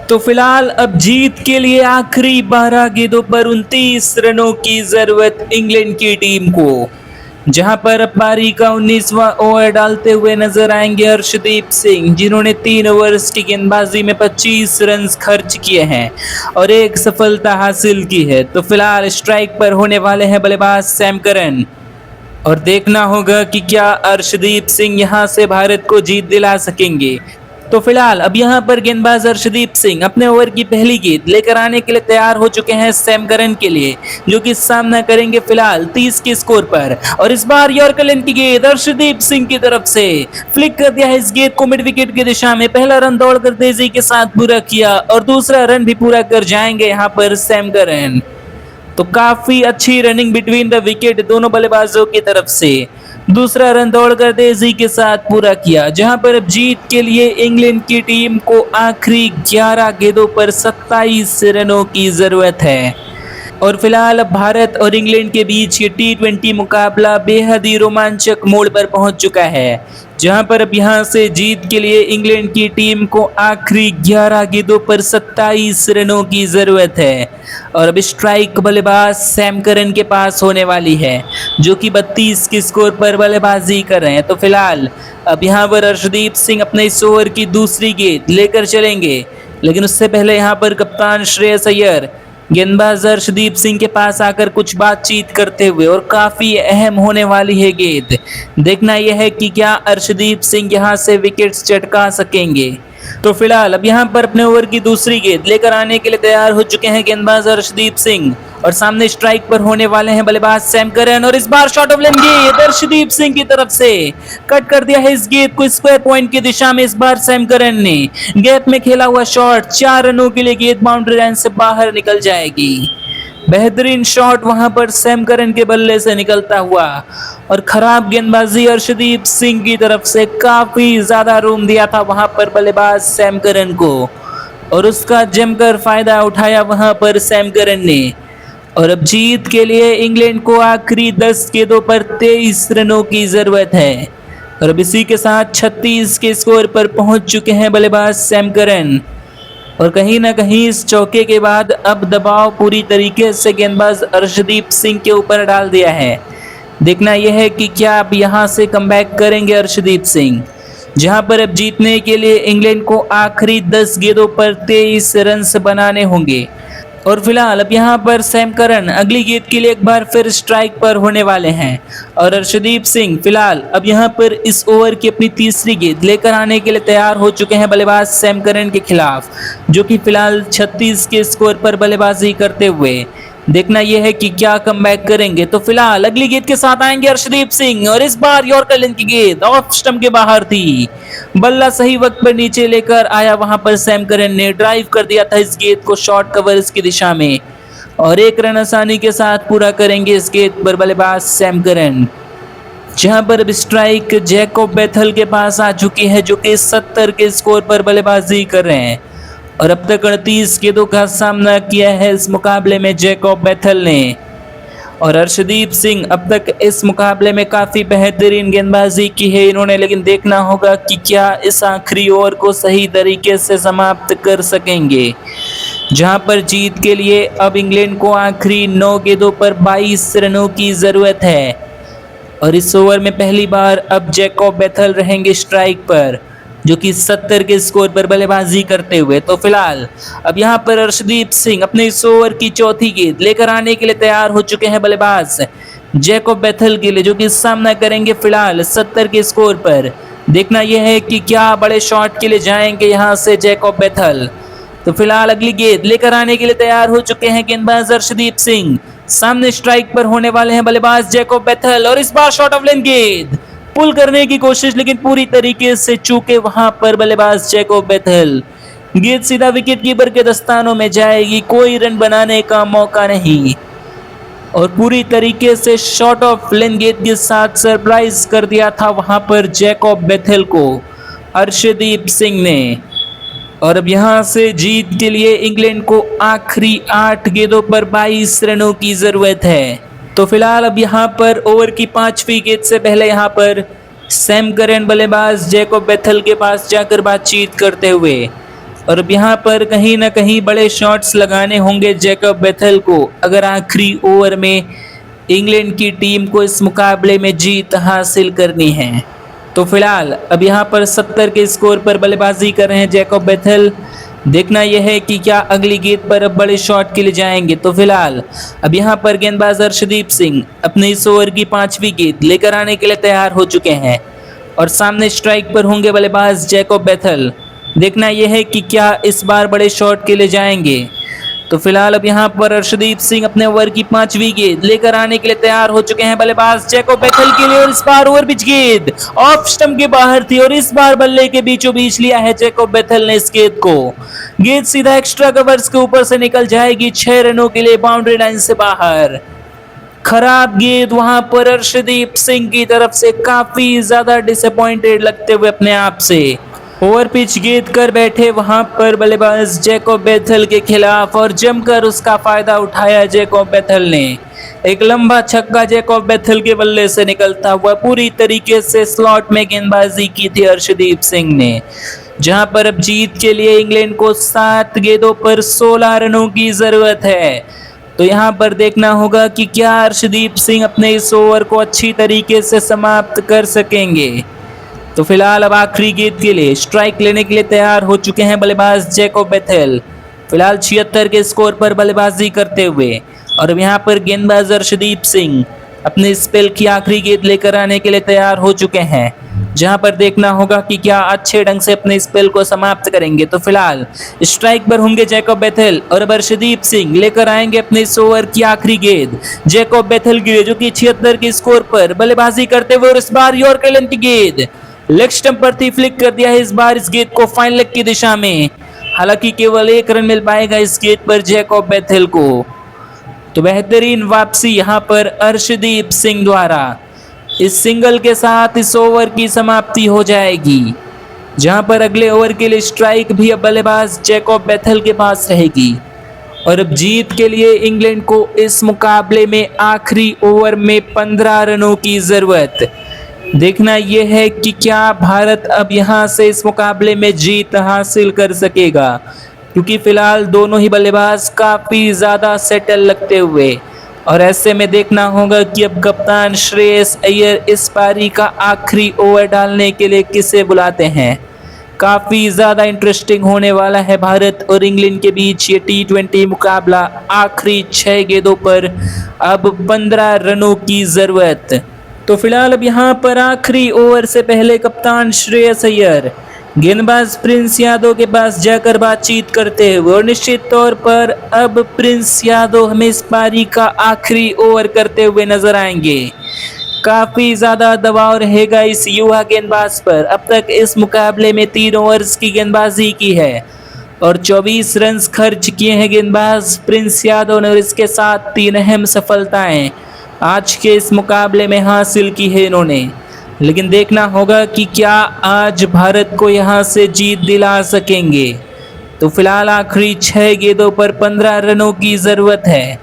तो फिलहाल अब जीत के लिए आखिरी 12 गेंदों पर 29 रनों की जरूरत इंग्लैंड की टीम को, जहां पर अब पारी का 19वां ओवर डालते हुए नजर आएंगे अर्शदीप सिंह, जिन्होंने 3 ओवर्स की गेंदबाजी में 25 रन खर्च किए हैं और एक सफलता हासिल की है। तो फिलहाल स्ट्राइक पर होने वाले हैं बल्लेबाज सैम करन और देखना होगा कि क्या अर्शदीप सिंह यहां से भारत को जीत दिला सकेंगे। तो फिलहाल अब यहां पर गेंदबाज अर्शदीप सिंह अपने ओवर की पहली गेंद लेकर आने के लिए तैयार हो चुके हैं सैम करन के लिए, जो कि सामना करेंगे फिलहाल 30 के स्कोर पर। और इस बार यॉर्कर लेंथ की गेंद अर्शदीप सिंह की तरफ से फ्लिक कर दिया है इस गेंद को मिड विकेट की दिशा में। पहला रन दौड़कर तेजी के साथ पूरा किया और दूसरा रन भी पूरा कर जाएंगे यहां पर सैम करन। तो काफी अच्छी रनिंग बिटवीन द विकेट दोनों बल्लेबाजों की तरफ से। दूसरा रन दौड़कर तेजी के साथ पूरा किया, जहां पर अब जीत के लिए इंग्लैंड की टीम को आखिरी 11 गेंदों पर 27 रनों की जरूरत है। और फिलहाल अब भारत और इंग्लैंड के बीच ये T20 मुकाबला बेहद ही रोमांचक मोड़ पर पहुंच चुका है, जहां पर अब यहां से जीत के लिए इंग्लैंड की टीम को आखिरी 11 गेंदों पर 27 रनों की जरूरत है। और अब स्ट्राइक बल्लेबाज सैम करन के पास होने वाली है, जो कि 32 के स्कोर पर बल्लेबाजी कर रहे हैं। तो फिलहाल अब यहां पर अर्शदीप सिंह अपने इस ओवर की दूसरी गेंद लेकर चलेंगे, लेकिन उससे पहले यहां पर कप्तान श्रेयस अय्यर गेंदबाज अर्शदीप सिंह के पास आकर कुछ बातचीत करते हुए, और काफी अहम होने वाली है गेंद। देखना यह है कि क्या अर्शदीप सिंह यहां से विकेट्स चटका सकेंगे। तो फिलहाल अब यहां पर अपने ओवर की दूसरी गेंद लेकर आने के लिए तैयार हो चुके हैं गेंदबाज अर्शदीप सिंह, और सामने स्ट्राइक पर होने वाले हैं बल्लेबाज सैम करन। और इस बार शॉट ऑफ लेंथ गेंद अर्शदीप सिंह की तरफ से कट कर दिया है इस गेंद को स्क्वायर पॉइंट की दिशा में। इस बार सैम करन ने गैप में खेला हुआ शॉट 4 रनों के लिए गेंद बाउंड्री लाइन से बाहर निकल जाएगी। बेहतरीन शॉट वहां पर सैम करन के बल्ले से निकलता हुआ, और खराब गेंदबाजी अर्शदीप सिंह की तरफ से काफी ज्यादा रूम दिया था वहां पर बल्लेबाज सैम करन को, और उसका जमकर फायदा उठाया वहां पर सैम करन ने। और अब जीत के लिए इंग्लैंड को आखिरी 10 गेंदों पर 23 रनों की जरूरत है, और अब इसी के साथ 36 के स्कोर पर पहुंच चुके हैं बल्लेबाज सैम करन। और कहीं ना कहीं इस चौके के बाद अब दबाव पूरी तरीके से गेंदबाज अर्शदीप सिंह के ऊपर डाल दिया है। देखना यह है कि क्या अब यहां से कमबैक करेंगे अर्शदीप सिंह, जहां पर अब जीतने के लिए इंग्लैंड को आखिरी 10 गेंदों पर 23 रन बनाने होंगे। और फिलहाल अब यहां पर सैम करन अगली गेंद के लिए एक बार फिर स्ट्राइक पर होने वाले हैं, और अर्शदीप सिंह फिलहाल अब यहां पर इस ओवर की अपनी तीसरी गेंद लेकर आने के लिए तैयार हो चुके हैं बल्लेबाज सैम करन के खिलाफ, जो कि फिलहाल 36 के स्कोर पर बल्लेबाजी करते हुए। देखना यह है कि क्या कमबैक करेंगे। तो फिलहाल अगली गेंद के साथ आएंगे अर्शदीप सिंह, और इस बार यॉर्कर लेंथ की गेंद ऑफ स्टंप के बाहर थी। बल्ला सही वक्त पर नीचे लेकर आया वहां पर सैम करन ने ड्राइव कर दिया था इस गेंद को शॉर्ट कवर्स की दिशा में, और एक रन आसानी के साथ पूरा करेंगे इस गेंद पर बल्लेबाज सैम करन। जहां पर अब स्ट्राइक जैकब बेथल के पास आ चुकी है, जो कि 70 के स्कोर पर बल्लेबाजी कर रहे हैं, और अब तक 38 गेंदों का सामना किया है इस मुकाबले में जैकब बेथल ने। और अर्शदीप सिंह अब तक इस मुकाबले में काफी बेहतरीन गेंदबाजी की है इन्होंने, लेकिन देखना होगा कि क्या इस आखिरी ओवर को सही तरीके से समाप्त कर सकेंगे, जहां पर जीत के लिए अब इंग्लैंड को आखिरी 9 गेंदों पर 22 रनों की जरूरत है। और इस ओवर में पहली बार अब जैकब बेथल रहेंगे स्ट्राइक पर, जो कि 70 के स्कोर पर बल्लेबाजी करते हुए। तो फिलहाल अब यहां पर अर्शदीप सिंह अपने इस ओवर की चौथी गेंद लेकर आने के लिए तैयार हो चुके हैं बल्लेबाज जैकब बेथल के लिए, जो कि सामना करेंगे फिलहाल 70 के स्कोर पर। देखना यह है कि क्या बड़े शॉट के लिए जाएंगे यहां से जैकब बेथल। तो फिलहाल अगली गेंद लेकर आने के लिए तैयार हो चुके हैं गेंदबाज अर्शदीप सिंह, सामने स्ट्राइक पर होने वाले हैं बल्लेबाज जैकब बेथल, और इस बार शॉट ऑफ लेंथ गेंद पुल करने की कोशिश, लेकिन पूरी तरीके से चूके वहां पर बल्लेबाज जैकब बेथल। गेंद सीधा विकेट कीपर के दस्तानों में जाएगी, कोई रन बनाने का मौका नहीं, और पूरी तरीके से शॉट ऑफ लेंथ गेंद के साथ सरप्राइज कर दिया था वहां पर जैकब बेथल को अर्शदीप सिंह ने। और अब यहां से जीत के लिए इंग्लैंड को आखिरी 8 गेंदों पर 22 रनों की जरूरत है। तो फिलहाल अब यहां पर ओवर की 5वीं गेंद से पहले यहां पर सैम करन बल्लेबाज जैकब बेथल के पास जाकर बातचीत करते हुए, और अब यहाँ पर कहीं ना कहीं बड़े शॉट्स लगाने होंगे जैकब बेथेल को अगर आखिरी ओवर में इंग्लैंड की टीम को इस मुकाबले में जीत हासिल करनी है। तो फिलहाल अब यहाँ पर 70 के स्कोर पर बल्लेबाजी कर रहे हैं जैकब बेथेल। देखना यह है कि क्या अगली गेंद पर अब बड़े शॉट के लिए जाएंगे। तो फिलहाल अब यहाँ पर गेंदबाज अर्शदीप सिंह अपने इस ओवर की 5वीं गेंद लेकर आने के लिए तैयार हो चुके हैं और सामने स्ट्राइक पर होंगे बल्लेबाज जैकब बेथेल। देखना यह है कि क्या इस बार बड़े शॉट के लिए जाएंगे। तो फिलहाल अब यहाँ पर अर्शदीप सिंह अपने ओवर की 5वीं गेंद लेकर आने के लिए तैयार हो चुके हैं बल्लेबाज जैकब बेथेल के लिए और इस बार ओवर पिच गेंद ऑफ स्टंप के बाहर थी और इस बार बल्ले के बीचों बीच लिया है जैकब बेथेल ने इस गेंद को। गेंद सीधा एक्स्ट्रा कवर्स के ऊपर से निकल जाएगी 6 रनों के लिए बाउंड्री लाइन से बाहर। खराब गेंद वहां पर अर्शदीप सिंह की तरफ से काफी ज्यादा डिसअपॉइंटेड लगते हुए अपने आप से ओवर पिच गेंद कर बैठे वहां पर बल्लेबाज जैकब बेथेल के खिलाफ और जमकर उसका फायदा उठाया जैकब बेथेल ने। एक लंबा छक्का जैकब बेथेल के बल्ले से निकलता हुआ पूरी तरीके से स्लॉट में गेंदबाजी की थी अर्शदीप सिंह ने, जहां पर अब जीत के लिए इंग्लैंड को 7 गेंदों पर 16 रनों की जरूरत है। तो यहाँ पर देखना होगा कि क्या अर्शदीप सिंह अपने इस ओवर को अच्छी तरीके से समाप्त कर सकेंगे। तो फिलहाल अब आखिरी गेंद के लिए स्ट्राइक लेने के लिए तैयार हो चुके हैं बल्लेबाज जैकब बेथेल। फिलहाल 76 के स्कोर पर बल्लेबाजी करते हुए और अब यहाँ पर गेंदबाज अर्शदीप सिंह अपने स्पेल की आखिरी गेंद लेकर आने के लिए तैयार हो चुके हैं, जहां पर देखना होगा कि क्या अच्छे ढंग से अपने स्पेल को समाप्त करेंगे। तो फिलहाल स्ट्राइक पर होंगे जैकब बेथेल और अब अर्शदीप सिंह लेकर आएंगे अपने इस ओवर की आखिरी गेंद जैकब बेथेल के लिए, जो कि 76 के स्कोर पर बल्लेबाजी करते हुए और इस बार यॉर्कर लेंथ की गेंद लेग स्टंप पर थी, फ्लिक कर दिया है इस बार इस गेंद को फाइन लेग की दिशा में। हालांकि केवल 1 रन मिल पाएगा इस गेंद पर जैकब बेथेल को। तो बेहतरीन वापसी यहां पर अर्शदीप सिंह द्वारा इस सिंगल के साथ इस ओवर की समाप्ति हो जाएगी, जहां पर अगले ओवर के लिए स्ट्राइक भी अब बल्लेबाज जैकब बेथेल के पास रहेगी और अब जीत के लिए इंग्लैंड को इस मुकाबले में आखिरी ओवर में 15 रनों की जरूरत। देखना यह है कि क्या भारत अब यहां से इस मुकाबले में जीत हासिल कर सकेगा, क्योंकि फिलहाल दोनों ही बल्लेबाज काफी ज्यादा सेटल लगते हुए और ऐसे में देखना होगा कि अब कप्तान श्रेयस अय्यर इस पारी का आखिरी ओवर डालने के लिए किसे बुलाते हैं। काफी ज्यादा इंटरेस्टिंग होने वाला है भारत और इंग्लैंड के बीच ये T20 मुकाबला। आखिरी 6 गेंदों पर अब 15 रनों की जरूरत। तो फिलहाल अब यहाँ पर आखिरी ओवर से पहले कप्तान श्रेयस अय्यर गेंदबाज प्रिंस यादव के पास जाकर बातचीत करते हुए और निश्चित तौर पर अब प्रिंस यादव हमें इस पारी का आखिरी ओवर करते हुए नजर आएंगे। काफी ज्यादा दबाव रहेगा इस युवा गेंदबाज पर। अब तक इस मुकाबले में 3 ओवर्स की गेंदबाजी की है और 24 रन खर्च किए हैं गेंदबाज प्रिंस यादव ने और इसके साथ 3 अहम सफलताएं आज के इस मुकाबले में हासिल की है इन्होंने। लेकिन देखना होगा कि क्या आज भारत को यहां से जीत दिला सकेंगे। तो फिलहाल आखिरी 6 गेंदों पर 15 रनों की जरूरत है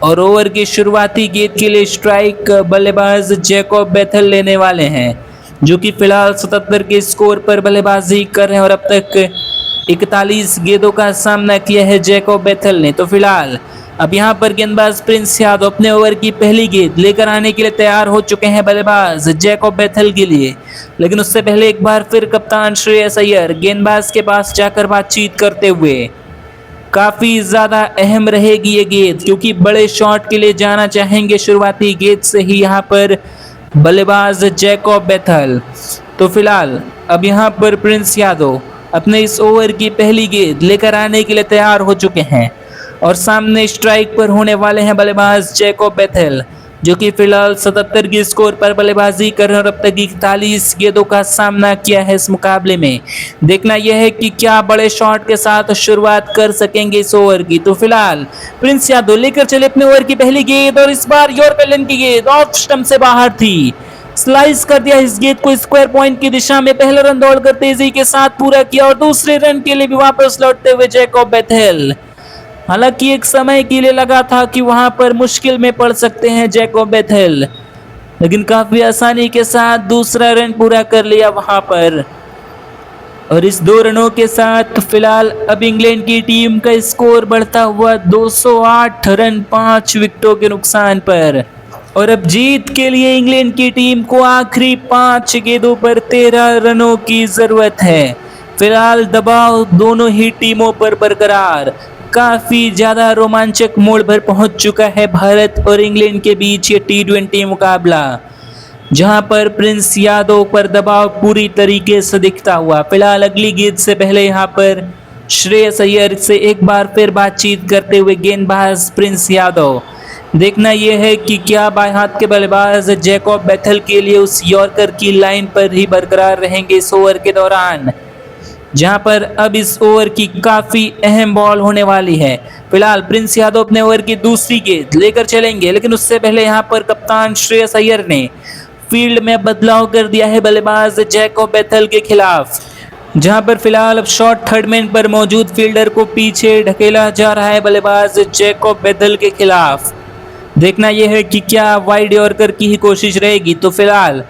और ओवर की शुरुआती गेंद के लिए स्ट्राइक बल्लेबाज जैकब बेथेल लेने वाले हैं, जो कि फिलहाल 77 के स्कोर पर बल्लेबाजी कर रहे हैं और अब तक 41 गेंदों का सामना किया है जैकब बेथेल ने। तो फिलहाल अब यहां पर गेंदबाज प्रिंस यादव अपने ओवर की पहली गेंद लेकर आने के लिए तैयार हो चुके हैं बल्लेबाज जैकब बेथेल के लिए। लेकिन उससे पहले एक बार फिर कप्तान श्रेयस अय्यर गेंदबाज के पास जाकर बातचीत करते हुए काफी ज्यादा अहम रहेगी ये गेंद, क्योंकि बड़े शॉट के लिए जाना चाहेंगे शुरुआती गेंद से ही यहाँ पर बल्लेबाज जैकब बेथेल। तो फिलहाल अब यहाँ पर प्रिंस यादव अपने इस ओवर की पहली गेंद लेकर आने के लिए तैयार हो चुके हैं और सामने स्ट्राइक पर होने वाले हैं बल्लेबाज जैकब बेथेल, जो कि फिलहाल 77 के स्कोर पर बल्लेबाजी कर रहे हैं और अब तक 41 गेंदों का सामना किया है इस मुकाबले में। देखना यह है कि क्या बड़े शॉट के साथ शुरुआत कर सकेंगे इस ओवर की। तो फिलहाल प्रिंस यादव लेकर चले अपने ओवर की पहली गेंद और इस बार यॉर्कर लेंथ की गेंद ऑफ स्टंप से बाहर थी, स्लाइस कर दिया इस गेंद को स्क्वायर पॉइंट की दिशा में। पहला रन दौड़कर तेजी के साथ पूरा किया और दूसरे रन के लिए भी वापस लौटते हुए जैकब बेथेल। हालांकि एक समय के लिए लगा था कि वहां पर मुश्किल में पड़ सकते हैं जैकब बेथेल, लेकिन काफी आसानी के साथ दूसरा रन पूरा कर लिया वहां पर। और इस 2 रनों के साथ फिलहाल अब इंग्लैंड की टीम का स्कोर बढ़ता हुआ 208 रन 5 विकेटों के नुकसान पर। और अब जीत के लिए इंग्लैंड की टीम को आखिरी 5 गेंदों पर 13 रनों की जरूरत है। फिलहाल दबाव दोनों ही टीमों पर बरकरार, काफी ज्यादा रोमांचक मोड़ पर पहुंच चुका है भारत और इंग्लैंड के बीच ये T20 मुकाबला, जहां पर प्रिंस यादव पर दबाव पूरी तरीके से दिखता हुआ। फिलहाल अगली गेंद से पहले यहां पर श्रेयस अय्यर से एक बार फिर बातचीत करते हुए गेंदबाज प्रिंस यादव। देखना यह है कि क्या बाएं हाथ के बल्लेबाज जैकब बेथेल के लिए उस यॉर्कर की लाइन पर ही बरकरार रहेंगे इस ओवर के दौरान, जहां पर अब इस ओवर की काफी अहम बॉल होने वाली है। फिलहाल प्रिंस यादव अपने ओवर की दूसरी गेंद लेकर चलेंगे, लेकिन उससे पहले यहां पर कप्तान श्रेयस अय्यर ने फील्ड में बदलाव कर दिया है बल्लेबाज जैकब बेथेल के खिलाफ, जहां पर फिलहाल अब शॉर्ट थर्ड मैन पर मौजूद फील्डर को पीछे ढकेला जा रहा है बल्लेबाज जैकब बेथेल के खिलाफ। देखना यह है कि क्या वाइड यॉर्कर की ही कोशिश रहेगी। तो फिलहाल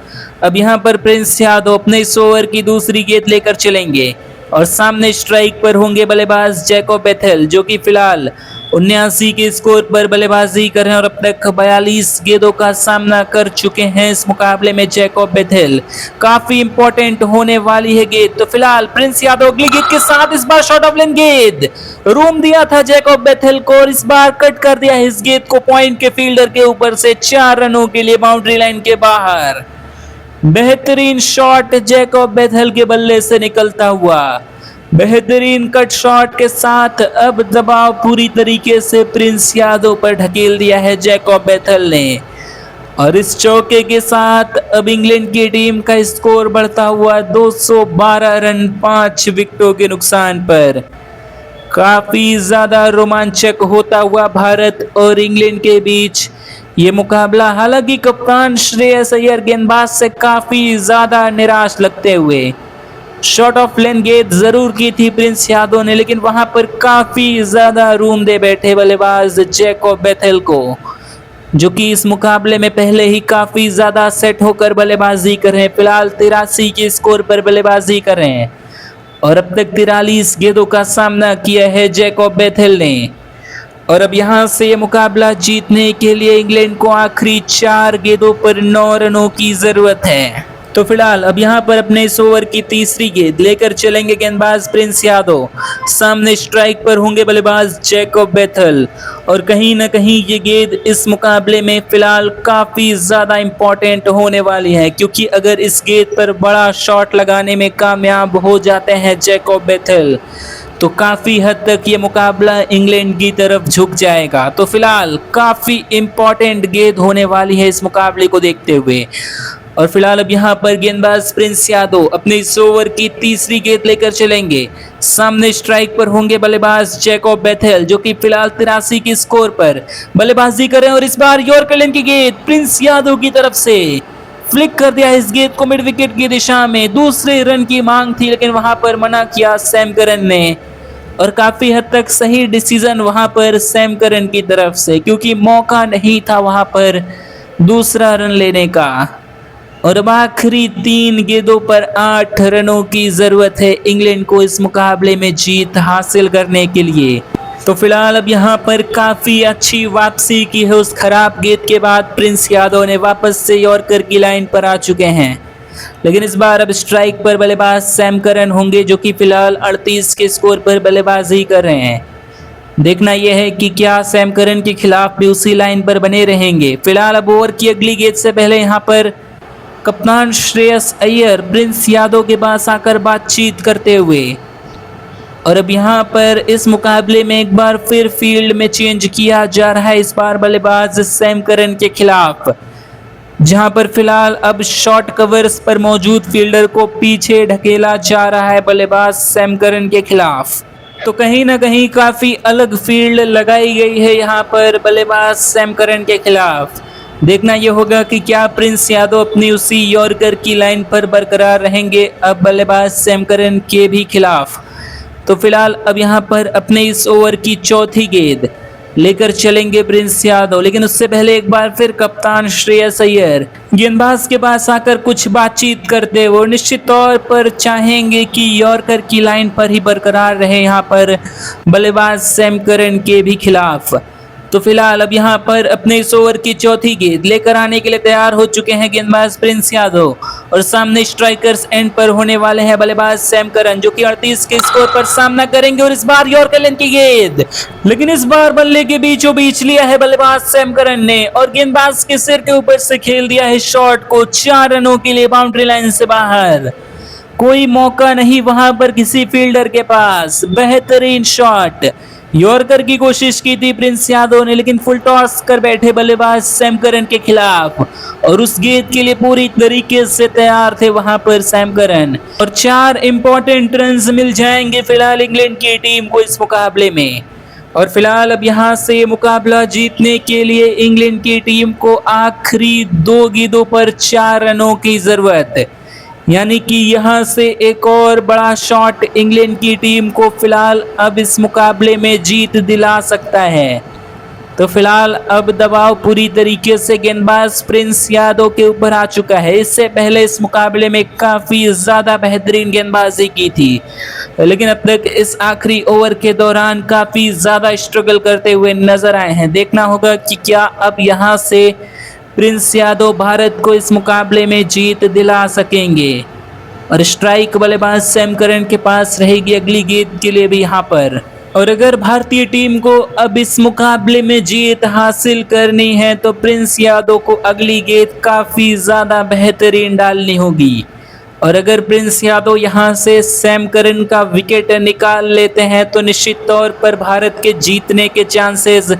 अब यहां पर प्रिंस यादव अपने इस ओवर की दूसरी गेंद लेकर चलेंगे और सामने स्ट्राइक पर होंगे बल्लेबाज जैकब बेथेल, जो कि फिलहाल 79 के स्कोर पर बल्लेबाजी कर रहे हैं और अब तक 42 गेंदों का सामना कर चुके हैं इस मुकाबले में जैकब बेथेल। काफी इंपॉर्टेंट होने वाली है गेंद। तो फिलहाल प्रिंस यादव अगली गेंद के साथ इस बार शॉर्ट ऑफ लेन गेंद, रूम दिया था जैकब बेथेल को और इस बार कट कर दिया इस गेंद को पॉइंट के फील्डर के ऊपर से 4 रनों के लिए बाउंड्री लाइन के बाहर। बेहतरीन शॉट जैकब बेथेल के बल्ले से निकलता हुआ, बेहतरीन कट शॉट के साथ अब दबाव पूरी तरीके से प्रिंस यादव पर ढकेल दिया है जैकब बेथेल ने। और इस चौके के साथ अब इंग्लैंड की टीम का स्कोर बढ़ता हुआ 212 रन 5 विकेटों के नुकसान पर। काफी ज्यादा रोमांचक होता हुआ भारत और इंग्लैंड के बीच ये मुकाबला। हालांकि कप्तान श्रेयस अय्यर गेंदबाज से काफी ज्यादा निराश लगते हुए शॉर्ट ऑफ लेन गेंद जरूर की थी प्रिंस यादव ने, लेकिन वहां पर काफी ज्यादा रूम दे बैठे बल्लेबाज जैकब बेथेल को, जो कि इस मुकाबले में पहले ही काफी ज्यादा सेट होकर बल्लेबाजी कर रहे हैं। फिलहाल 83 के स्कोर पर बल्लेबाजी कर रहे हैं और अब तक 43 गेंदों का सामना किया है जैकब बेथेल ने। और अब यहां से ये मुकाबला जीतने के लिए इंग्लैंड को आखिरी 4 गेंदों पर 9 रनों की जरूरत है। तो फिलहाल अब यहां पर अपने इस ओवर की तीसरी गेंद लेकर चलेंगे गेंदबाज प्रिंस यादव। सामने स्ट्राइक पर होंगे बल्लेबाज जैकब बेथेल और कहीं ना कहीं ये गेंद इस मुकाबले में फिलहाल काफी ज्यादा इंपॉर्टेंट होने वाली है, क्योंकि अगर इस गेंद पर बड़ा शॉट लगाने में कामयाब हो जाते हैं जैकब बेथेल तो काफी हद तक ये मुकाबला इंग्लैंड की तरफ झुक जाएगा। तो फिलहाल काफी इंपॉर्टेंट गेंद होने वाली है इस मुकाबले को देखते हुए। और फिलहाल अब यहाँ पर गेंदबाज प्रिंस यादव अपने इस ओवर की तीसरी गेंद लेकर चलेंगे। सामने स्ट्राइक पर होंगे बल्लेबाज जैकब बेथेल, जो कि फिलहाल 83 के स्कोर पर बल्लेबाजी कर रहे हैं और इस बार यॉर्कर लेन की गेंद प्रिंस यादव की तरफ से फ्लिक कर दिया इस गेंद को मिड विकेट की दिशा में। दूसरे रन की मांग थी लेकिन वहां पर मना किया सैम करन ने, और काफी हद तक सही डिसीजन वहां पर सैम करन की तरफ से, क्योंकि मौका नहीं था वहां पर दूसरा रन लेने का। और अब आखिरी 3 गेंदों पर 8 रनों की जरूरत है इंग्लैंड को इस मुकाबले में जीत हासिल करने के लिए। तो फिलहाल अब यहाँ पर काफी अच्छी वापसी की है उस खराब गेंद के बाद प्रिंस यादव ने, वापस से यॉर्कर की लाइन पर आ चुके हैं। लेकिन इस बार अब स्ट्राइक पर बल्लेबाज सैम करन होंगे, जो कि फिलहाल 38 के स्कोर पर बल्लेबाजी कर रहे हैं। देखना यह है कि क्या सैम करन के खिलाफ भी उसी लाइन पर बने रहेंगे। फिलहाल अब ओवर की अगली गेंद से पहले यहाँ पर कप्तान श्रेयस अय्यर प्रिंस यादव के पास आकर बातचीत करते हुए, और अब यहाँ पर इस मुकाबले में एक बार फिर फील्ड में चेंज किया जा रहा है, इस बार बल्लेबाज सैम करन के खिलाफ, जहां पर फिलहाल अब शॉर्ट कवर्स पर मौजूद फील्डर को पीछे ढकेला जा रहा है बल्लेबाज सैम करन के खिलाफ। तो कहीं ना कहीं काफी अलग फील्ड लगाई गई है यहाँ पर बल्लेबाज सैम करन के खिलाफ। देखना यह होगा कि क्या प्रिंस यादव अपनी उसी यॉर्कर की लाइन पर बरकरार रहेंगे अब बल्लेबाज सैम करन के भी खिलाफ। तो फिलहाल अब यहाँ पर अपने इस ओवर की चौथी गेंद लेकर चलेंगे प्रिंस यादव, लेकिन उससे पहले एक बार फिर कप्तान श्रेयस अय्यर गेंदबाज के पास आकर कुछ बातचीत करते हुए और निश्चित तौर पर चाहेंगे कि यॉर्कर की लाइन पर ही बरकरार रहे यहाँ पर बल्लेबाज सैम करन के भी खिलाफ। तो फिलहाल अब यहाँ पर अपने इस ओवर की चौथी गेंद लेकर आने के लिए तैयार हो चुके हैं गेंदबाज प्रिंस यादव और सामने स्ट्राइकर्स एंड पर होने वाले हैं बल्लेबाज सैम करन, जो कि 38 के स्कोर पर सामना करेंगे। और इस बार यॉर्कर लेंथ की गेंद, लेकिन इस बार बल्ले के बीचों बीच लिया है बल्लेबाज सैम करन ने और गेंदबाज के सिर के ऊपर से खेल दिया है शॉट को 4 रनों के लिए बाउंड्री लाइन से बाहर। कोई मौका नहीं वहां पर किसी फील्डर के पास। बेहतरीन शॉट, यॉर्कर की कोशिश की थी प्रिंस यादव ने, लेकिन फुल टॉस कर बैठे बल्लेबाज सैम करन के खिलाफ और उस गेंद के लिए पूरी तरीके से तैयार थे वहां पर सैम करन। और 4 इंपॉर्टेंट रन्स मिल जाएंगे फिलहाल इंग्लैंड की टीम को इस मुकाबले में। और फिलहाल अब यहां से मुकाबला जीतने के लिए इंग्लैंड की टीम को आखिरी 2 गेंदों पर 4 रनों की जरूरत, यानी कि यहां से एक और बड़ा शॉट इंग्लैंड की टीम को फिलहाल अब इस मुकाबले में जीत दिला सकता है। तो फिलहाल अब दबाव पूरी तरीके से गेंदबाज प्रिंस यादव के ऊपर आ चुका है। इससे पहले इस मुकाबले में काफी ज्यादा बेहतरीन गेंदबाजी की थी, लेकिन अब तक इस आखिरी ओवर के दौरान काफी ज्यादा स्ट्रगल करते हुए नजर आए हैं। देखना होगा कि क्या अब यहां से प्रिंस यादव भारत को इस मुकाबले में जीत दिला सकेंगे। और स्ट्राइक बल्लेबाज सैम करन के पास रहेगी अगली गेंद के लिए भी यहाँ पर। और अगर भारतीय टीम को अब इस मुकाबले में जीत हासिल करनी है तो प्रिंस यादव को अगली गेंद काफी ज्यादा बेहतरीन डालनी होगी। और अगर प्रिंस यादव यहां से सैम करन का विकेट निकाल लेते हैं तो निश्चित तौर पर भारत के जीतने के चांसेस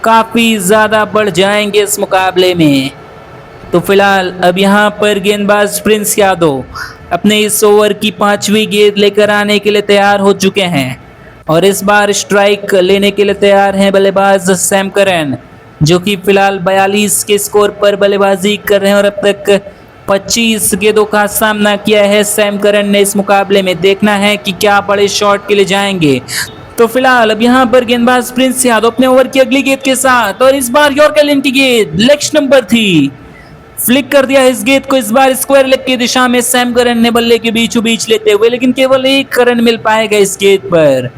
काफी ज्यादा बढ़ जाएंगे इस मुकाबले में। तो फिलहाल अब यहां पर गेंदबाज प्रिंस यादव अपने इस ओवर की 5वीं गेंद लेकर आने के लिए तैयार हो चुके हैं और इस बार स्ट्राइक लेने के लिए तैयार हैं बल्लेबाज सैम करन, जो कि फिलहाल 42 के स्कोर पर बल्लेबाजी कर रहे हैं और अब तक 25 गेंदों का सामना किया है सैम करन ने इस मुकाबले में। देखना है कि क्या बड़े शॉट के लिए जाएंगे। तो फिलहाल अब यहाँ पर गेंदबाज प्रिंस यादव अपने ओवर की अगली गेंद के साथ और इस बार यॉर्कर लेंथ की गेंद लेग नंबर 3 फ्लिक कर दिया इस गेंद को। इस बार स्क्वायर लेग की दिशा में सैम करन ने बल्ले के बीचों बीच लेते हुए, लेकिन केवल 1 रन मिल पाएगा इस गेंद पर।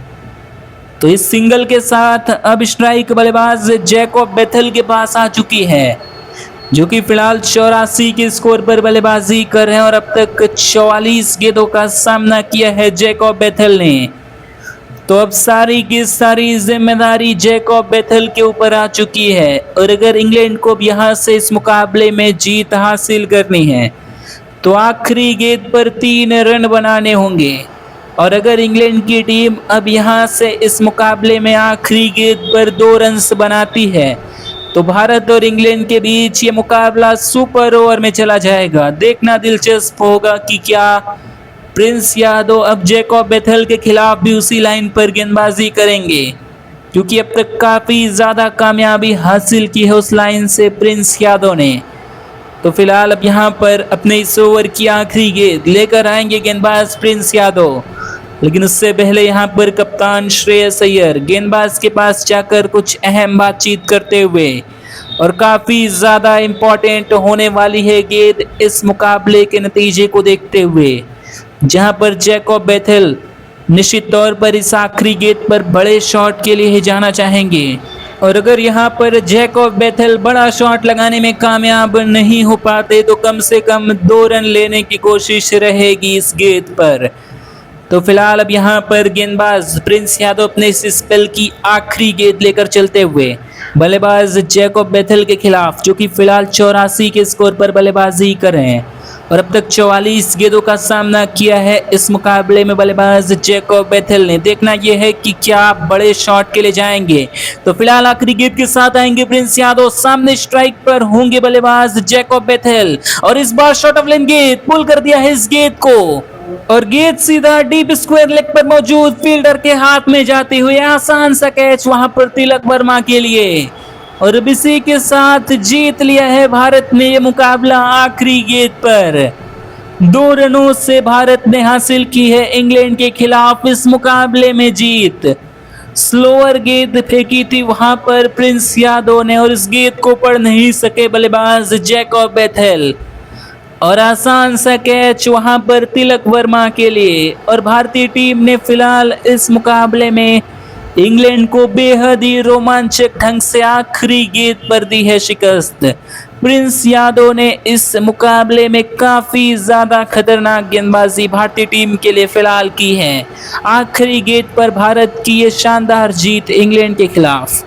तो इस सिंगल के साथ अब स्ट्राइक बल्लेबाज जैकब बेथेल के पास आ चुकी है, जो कि फिलहाल 84 के स्कोर पर बल्लेबाजी कर रहे हैं और अब तक 44 गेंदों का सामना किया है जैकब बेथेल ने। तो अब सारी की सारी जिम्मेदारी जैकब बेथेल के ऊपर आ चुकी है और अगर इंग्लैंड को यहां से इस मुकाबले में जीत हासिल करनी है तो आखिरी गेंद पर 3 रन बनाने होंगे। और अगर इंग्लैंड की टीम अब यहां से इस मुकाबले में आखिरी गेंद पर 2 रन बनाती है तो भारत और इंग्लैंड के बीच ये मुकाबला सुपर ओवर में चला जाएगा। देखना दिलचस्प होगा कि क्या प्रिंस यादव अब जैकब बेथेल के खिलाफ भी उसी लाइन पर गेंदबाजी करेंगे, क्योंकि अब तक काफी ज्यादा कामयाबी हासिल की है उस लाइन से प्रिंस यादव ने। तो फिलहाल अब यहाँ पर अपने इस ओवर की आखिरी गेंद लेकर आएंगे गेंदबाज प्रिंस यादव, लेकिन उससे पहले यहाँ पर कप्तान श्रेयस अय्यर गेंदबाज के पास जाकर कुछ अहम बातचीत करते हुए, और काफी ज्यादा इंपॉर्टेंट होने वाली है गेंद इस मुकाबले के नतीजे को देखते हुए, जहां पर जैकब बेथेल निश्चित तौर पर इस आखिरी गेंद पर बड़े शॉट के लिए ही जाना चाहेंगे। और अगर यहां पर जैकब बेथेल बड़ा शॉट लगाने में कामयाब नहीं हो पाते तो कम से कम 2 रन लेने की कोशिश रहेगी इस गेंद पर। तो फिलहाल अब यहां पर गेंदबाज प्रिंस यादव अपने इस स्पेल की आखिरी गेंद लेकर चलते हुए बल्लेबाज जैकब बेथेल के खिलाफ, जो कि फिलहाल 84 के स्कोर पर बल्लेबाजी कर रहे हैं और अब तक 44 गेंदों का सामना किया है इस मुकाबले में बल्लेबाज जैकब बेथेल ने। देखना यह है कि क्या बड़े शॉट के लिए जाएंगे। तो फिलहाल आखिरी गेंद के साथ आएंगे प्रिंस यादव, सामने स्ट्राइक पर होंगे बल्लेबाज जैकब बेथेल और इस बार शॉट ऑफ लेन गेंद पुल कर दिया है इस गेंद को और गेंद सीधा डीप स्क्वायर लेग पर मौजूद फील्डर के हाथ में जाते हुए आसान सा कैच वहां पर तिलक वर्मा के लिए। और इसी के साथ जीत लिया है भारत ने यह मुकाबला आखिरी गेंद पर। 2 रनों से भारत ने हासिल की है इंग्लैंड के खिलाफ इस मुकाबले में जीत। स्लोअर गेंद फेंकी थी वहां पर प्रिंस यादव ने और इस गेंद को पढ़ नहीं सके बल्लेबाज जैकब बेथेल और आसान सा कैच वहां पर तिलक वर्मा के लिए। और भारतीय टीम ने फिलहाल इस मुकाबले में इंग्लैंड को बेहद ही रोमांचक ढंग से आखिरी गेंद पर दी है शिकस्त। प्रिंस यादव ने इस मुकाबले में काफी ज्यादा खतरनाक गेंदबाजी भारतीय टीम के लिए फिलहाल की है। आखिरी गेंद पर भारत की ये शानदार जीत इंग्लैंड के खिलाफ।